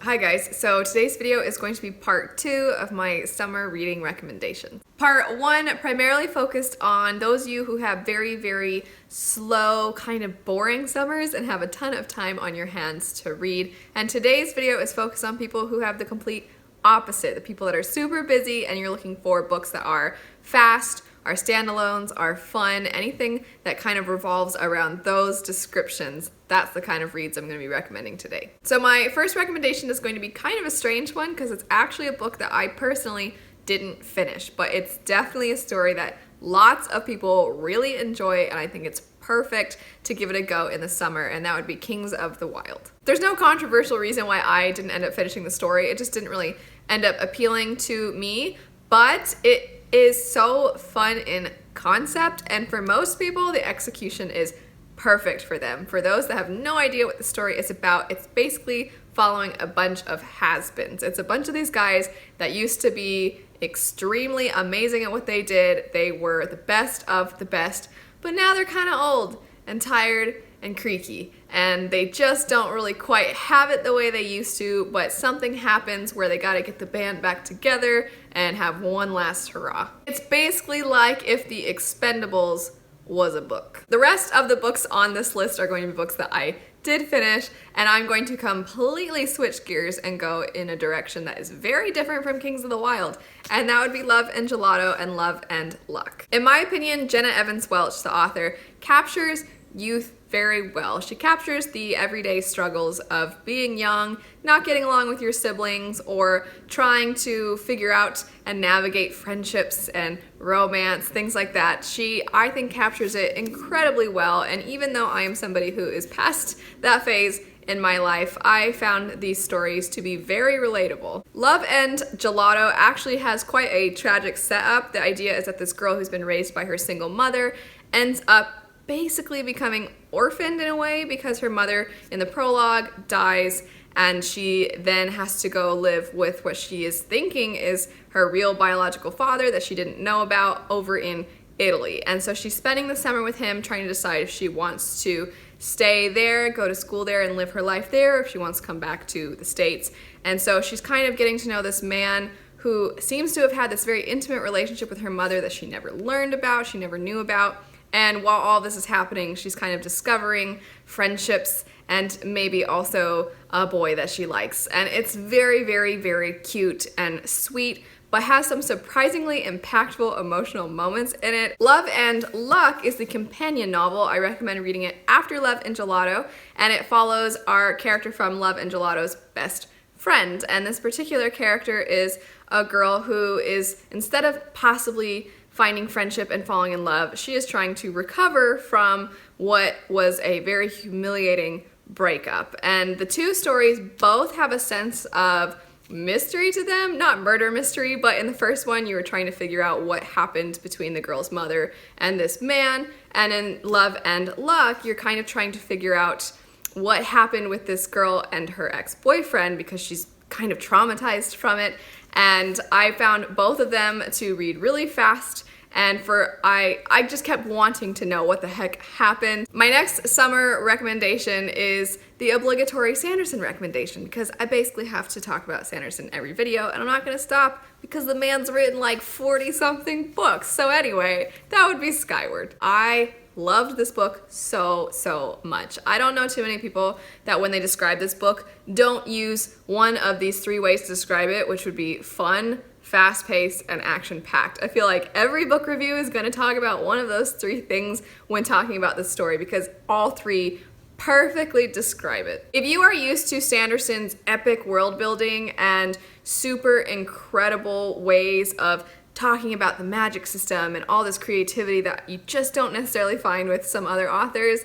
Hi guys, so today's video is going to be part 2 of my summer reading recommendations. Part 1 primarily focused on those of you who have very slow, kind of boring summers and have a ton of time on your hands to read. And today's video is focused on people who have the complete opposite, the people that are super busy and you're looking for books that are fast, are standalones, are fun, anything that kind of revolves around those descriptions. That's the kind of reads I'm going to be recommending today. So my first recommendation is going to be kind of a strange one because it's actually a book that I personally didn't finish, but it's definitely a story that lots of people really enjoy and I think it's perfect to give it a go in the summer, and that would be Kings of the Wild. There's no controversial reason why I didn't end up finishing the story. It just didn't really end up appealing to me, but it is so fun in concept, and for most people the execution is perfect for them. For those that have no idea what the story is about, it's basically following a bunch of has-beens. It's a bunch of these guys that used to be extremely amazing at what they did. They were the best of the best, but now they're kind of old and tired and creaky, and they just don't really quite have it the way they used to, but something happens where they gotta get the band back together and have one last hurrah. It's basically like if The Expendables was a book. The rest of the books on this list are going to be books that I did finish, and I'm going to completely switch gears and go in a direction that is very different from Kings of the Wild, and that would be Love and Gelato and Love and Luck. In my opinion, Jenna Evans Welch, the author, captures youth very well. She captures the everyday struggles of being young, not getting along with your siblings, or trying to figure out and navigate friendships and romance, things like that. She, I think, captures it incredibly well, and even though I am somebody who is past that phase in my life, I found these stories to be very relatable. Love and Gelato actually has quite a tragic setup. The idea is that this girl who's been raised by her single mother ends up basically becoming orphaned in a way because her mother in the prologue dies, and she then has to go live with what she is thinking is her real biological father that she didn't know about over in Italy. And so she's spending the summer with him trying to decide if she wants to stay there, go to school there and live her life there, or if she wants to come back to the States. And so she's kind of getting to know this man who seems to have had this very intimate relationship with her mother that she never learned about, she never knew about. And while all this is happening, she's kind of discovering friendships and maybe also a boy that she likes. And it's very cute and sweet, but has some surprisingly impactful emotional moments in it. Love and Luck is the companion novel. I recommend reading it after Love and Gelato, and it follows our character from Love and Gelato's best friend. And this particular character is a girl who is, instead of possibly finding friendship and falling in love, she is trying to recover from what was a very humiliating breakup. And the two stories both have a sense of mystery to them, not murder mystery, but in the first one you were trying to figure out what happened between the girl's mother and this man, and in Love and Luck you're kind of trying to figure out what happened with this girl and her ex-boyfriend because she's kind of traumatized from it. And I found both of them to read really fast, and I just kept wanting to know what the heck happened. My next summer recommendation is the obligatory Sanderson recommendation, because I basically have to talk about Sanderson every video, and I'm not gonna stop because the man's written like 40-something books. So anyway, that would be Skyward. I loved this book so much. I don't know too many people that when they describe this book don't use one of these 3 ways to describe it, which would be fun, fast-paced, and action-packed. I feel like every book review is going to talk about one of those 3 things when talking about this story because all 3 perfectly describe it. If you are used to Sanderson's epic world building and super incredible ways of talking about the magic system and all this creativity that you just don't necessarily find with some other authors,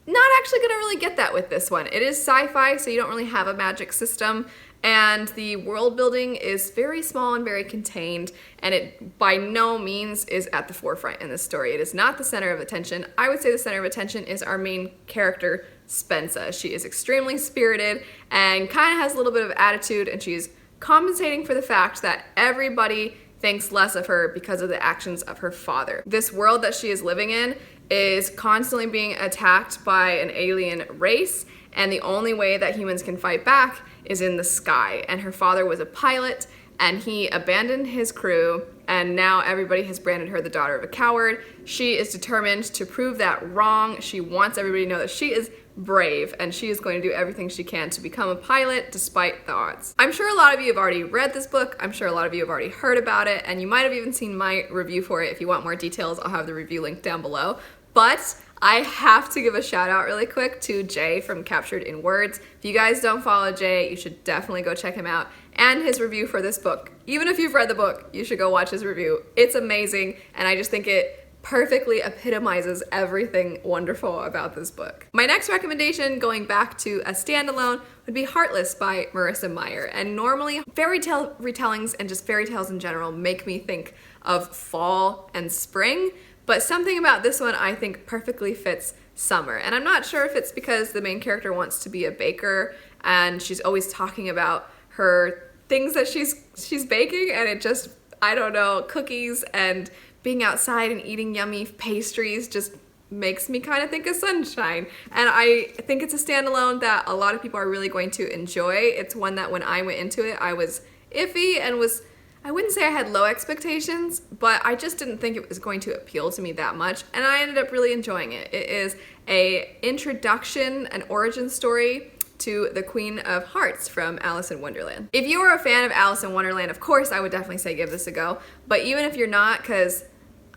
not actually gonna really get that with this one. It is sci-fi, so you don't really have a magic system, and the world building is very small and very contained, and it by no means is at the forefront in this story. It is not the center of attention. I would say the center of attention is our main character, Spensa. She is extremely spirited and kind of has a little bit of attitude, and she's compensating for the fact that everybody thinks less of her because of the actions of her father. This world that she is living in is constantly being attacked by an alien race, and the only way that humans can fight back is in the sky. And her father was a pilot, and he abandoned his crew, and now everybody has branded her the daughter of a coward. She is determined to prove that wrong. She wants everybody to know that she is brave, and she is going to do everything she can to become a pilot despite the odds. I'm sure a lot of you have already read this book. I'm sure a lot of you have already heard about it, and you might have even seen my review for it. If you want more details, I'll have the review link down below. But I have to give a shout out really quick to Jay from Captured in Words. If you guys don't follow Jay, you should definitely go check him out and his review for this book. Even if you've read the book, you should go watch his review. It's amazing, and I just think it perfectly epitomizes everything wonderful about this book. My next recommendation, going back to a standalone, would be Heartless by Marissa Meyer. And normally fairy tale retellings and just fairy tales in general make me think of fall and spring, but something about this one I think perfectly fits summer. And I'm not sure if it's because the main character wants to be a baker and she's always talking about her things that she's baking, and it just, I don't know, cookies and being outside and eating yummy pastries just makes me kind of think of sunshine. And I think it's a standalone that a lot of people are really going to enjoy. It's one that when I went into it, I was iffy and I wouldn't say I had low expectations, but I just didn't think it was going to appeal to me that much, and I ended up really enjoying it. It is an introduction, an origin story to the Queen of Hearts from Alice in Wonderland. If you are a fan of Alice in Wonderland, of course I would definitely say give this a go, but even if you're not, because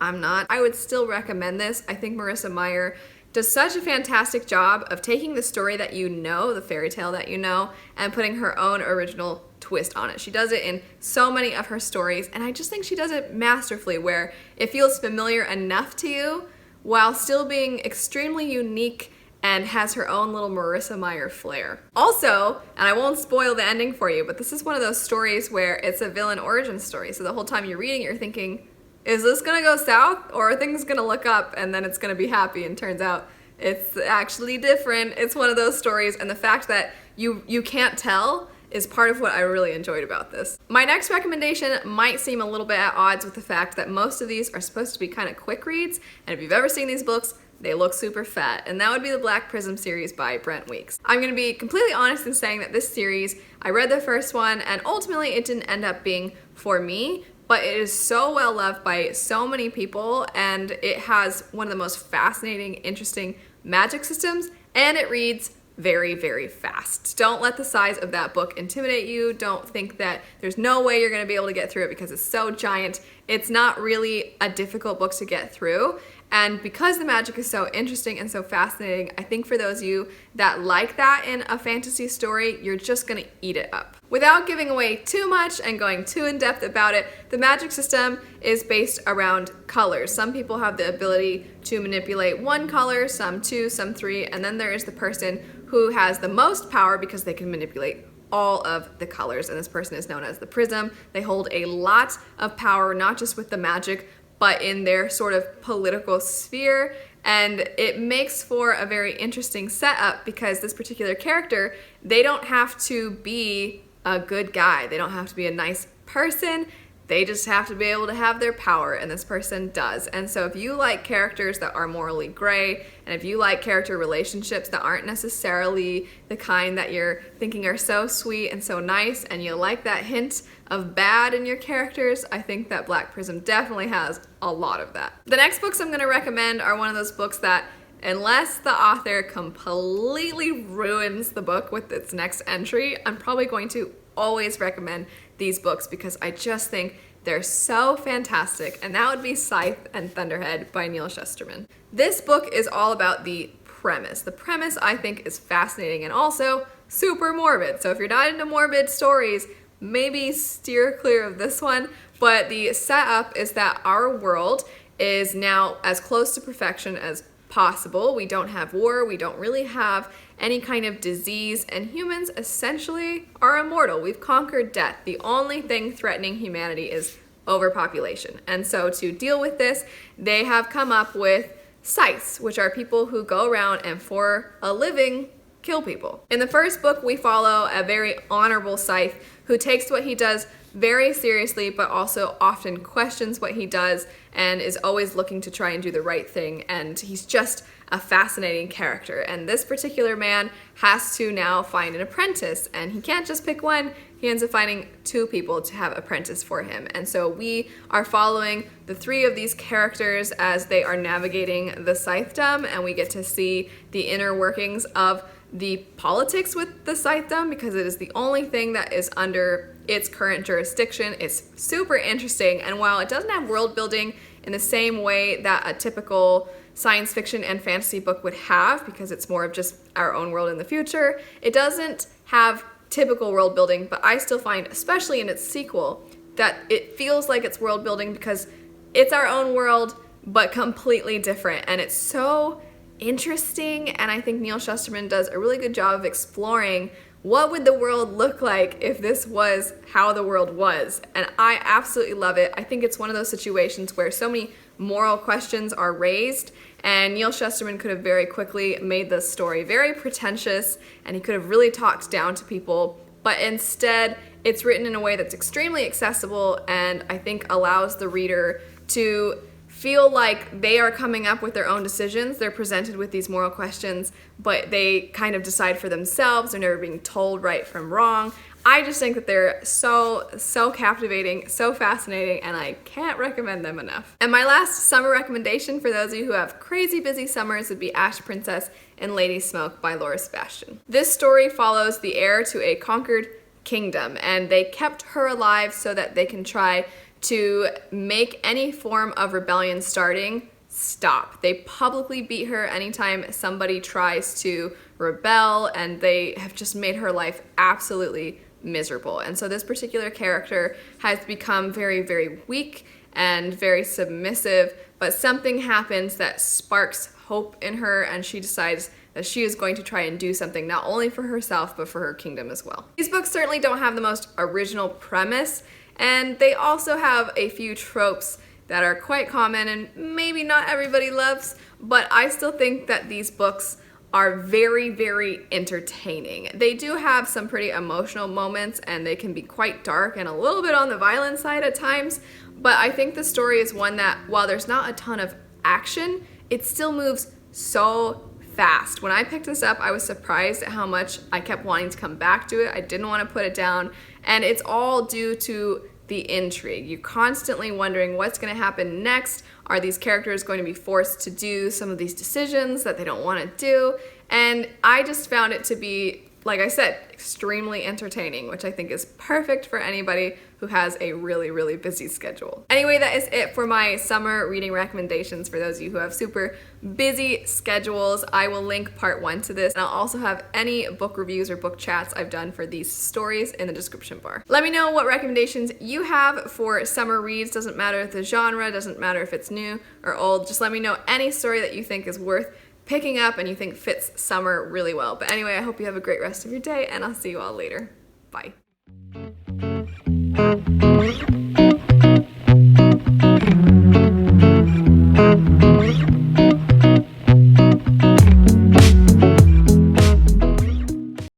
I'm not, I would still recommend this. I think Marissa Meyer does such a fantastic job of taking the story that you know, the fairy tale that you know, and putting her own original twist on it. She does it in so many of her stories, and I just think she does it masterfully, where it feels familiar enough to you while still being extremely unique and has her own little Marissa Meyer flair. Also, and I won't spoil the ending for you, but this is one of those stories where it's a villain origin story. So the whole time you're reading it, you're thinking, is this gonna go south, or are things gonna look up and then it's gonna be happy, and turns out it's actually different. It's one of those stories, and the fact that you can't tell is part of what I really enjoyed about this. My next recommendation might seem a little bit at odds with the fact that most of these are supposed to be kind of quick reads, and if you've ever seen these books, they look super fat, and that would be the Black Prism series by Brent Weeks. I'm gonna be completely honest in saying that this series, I read the first one, and ultimately it didn't end up being for me, but it is so well loved by so many people, and it has one of the most fascinating, interesting magic systems, and it reads very, very fast. Don't let the size of that book intimidate you. Don't think that there's no way you're gonna be able to get through it because it's so giant. It's not really a difficult book to get through. And because the magic is so interesting and so fascinating, I think for those of you that like that in a fantasy story, you're just gonna eat it up. Without giving away too much and going too in depth about it, the magic system is based around colors. Some people have the ability to manipulate one color, some two, some three, and then there is the person who has the most power because they can manipulate all of the colors, and this person is known as the Prism. They hold a lot of power, not just with the magic, but in their sort of political sphere, and it makes for a very interesting setup because this particular character, they don't have to be a good guy. They don't have to be a nice person. They just have to be able to have their power, and this person does. And so if you like characters that are morally gray, and if you like character relationships that aren't necessarily the kind that you're thinking are so sweet and so nice, and you like that hint of bad in your characters, I think that Black Prism definitely has a lot of that. The next books I'm gonna recommend are one of those books that, unless the author completely ruins the book with its next entry, I'm probably going to always recommend these books because I just think they're so fantastic, and that would be Scythe and Thunderhead by Neil Shusterman. This book is all about the premise. The premise I think is fascinating and also super morbid. So if you're not into morbid stories, maybe steer clear of this one, but the setup is that our world is now as close to perfection as possible. We don't have war, we don't really have any kind of disease, and humans essentially are immortal. We've conquered death. The only thing threatening humanity is overpopulation. And so to deal with this, they have come up with scythes, which are people who go around and for a living kill people. In the first book, we follow a very honorable scythe who takes what he does very seriously, but also often questions what he does and is always looking to try and do the right thing. And he's just a fascinating character. And this particular man has to now find an apprentice, and he can't just pick one. He ends up finding 2 people to have apprentice for him. And so we are following the 3 of these characters as they are navigating the Scythedom, and we get to see the inner workings of the politics with the Scythedom, because it is the only thing that is under its current jurisdiction. It's super interesting, and while it doesn't have world building in the same way that a typical science fiction and fantasy book would have, because it's more of just our own world in the future, it doesn't have typical world building, but I still find, especially in its sequel, that it feels like it's world building because it's our own world, but completely different, and it's so interesting. And I think Neal Shusterman does a really good job of exploring what would the world look like if this was how the world was, and I absolutely love it. I think it's one of those situations where so many moral questions are raised, and Neal Shusterman could have very quickly made the story very pretentious, and he could have really talked down to people, but instead it's written in a way that's extremely accessible, and I think allows the reader to feel like they are coming up with their own decisions. They're presented with these moral questions, but they kind of decide for themselves. They're never being told right from wrong. I just think that they're so captivating, so fascinating, and I can't recommend them enough. And my last summer recommendation for those of you who have crazy busy summers would be Ash Princess and Lady Smoke by Laura Sebastian. This story follows the heir to a conquered kingdom, and they kept her alive so that they can try to make any form of rebellion starting stop. They publicly beat her anytime somebody tries to rebel, and they have just made her life absolutely miserable. And so this particular character has become very, very weak and very submissive, but something happens that sparks hope in her, and she decides that she is going to try and do something not only for herself, but for her kingdom as well. These books certainly don't have the most original premise, and they also have a few tropes that are quite common and maybe not everybody loves, but I still think that these books are very, very entertaining. They do have some pretty emotional moments, and they can be quite dark and a little bit on the violent side at times, but I think the story is one that, while there's not a ton of action, it still moves so fast. When I picked this up, I was surprised at how much I kept wanting to come back to it. I didn't want to put it down, and it's all due to the intrigue. You're constantly wondering what's going to happen next. Are these characters going to be forced to do some of these decisions that they don't want to do? And I just found it to be, like I said, extremely entertaining, which I think is perfect for anybody who has a really, really busy schedule. Anyway, that is it for my summer reading recommendations for those of you who have super busy schedules. I will link part 1 to this, and I'll also have any book reviews or book chats I've done for these stories in the description bar. Let me know what recommendations you have for summer reads. Doesn't matter if the genre, doesn't matter if it's new or old. Just let me know any story that you think is worth picking up and you think fits summer really well. But anyway, I hope you have a great rest of your day, and I'll see you all later. Bye.